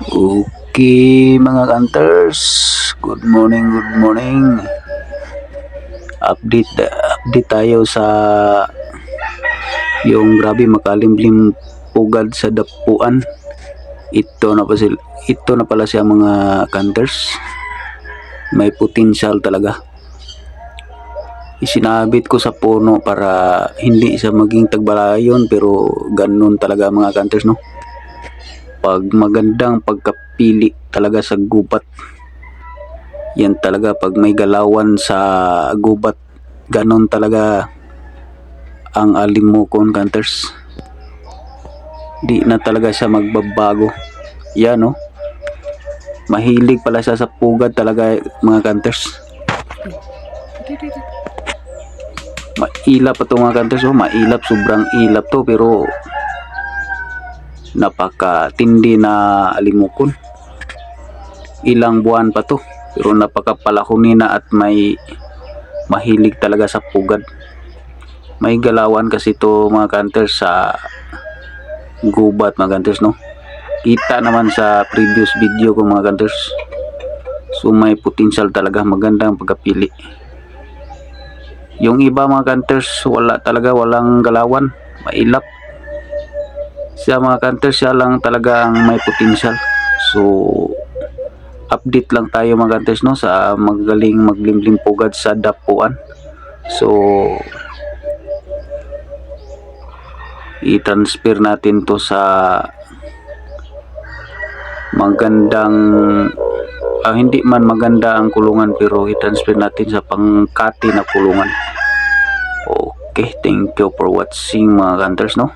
Okay mga hunters, good morning, good morning. Update tayo sa yung grabe makalimlim pugad sa dapuan. Ito na pala siya mga hunters. May potential talaga. Isinabit ko sa puno para hindi siya maging tagbalayon, pero ganun talaga mga hunters, no? Pag magandang pagkapili talaga sa gubat, yan talaga. Pag may galawan sa gubat, ganon talaga ang alimokon hunters. Di na talaga siya magbabago. Yan, no? Mahilig pala siya sa pugad talaga mga hunters. Mailap pa to mga hunters, oh. Mailap, sobrang ilap to, pero napakatindi na alimokon. Ilang buwan pa to, pero napakapalaki na at may mahilig talaga sa pugad. May galawan kasi to mga hunters sa gubat mga hunters, no? Kita naman sa previous video ko mga hunters. So may potential talaga, magandang pagkapili. Yung iba mga hunters wala talaga, walang galawan, mailap. Siya mga hunters, siya lang talaga ang may potential. So update lang tayo mga hunters, no, sa magaling maglimlim pugad sa dapuan. So i-transfer natin to sa magandang hindi man maganda ang kulungan, pero i-transfer natin sa pangkati na kulungan. Okay, thank you for watching mga hunters, no.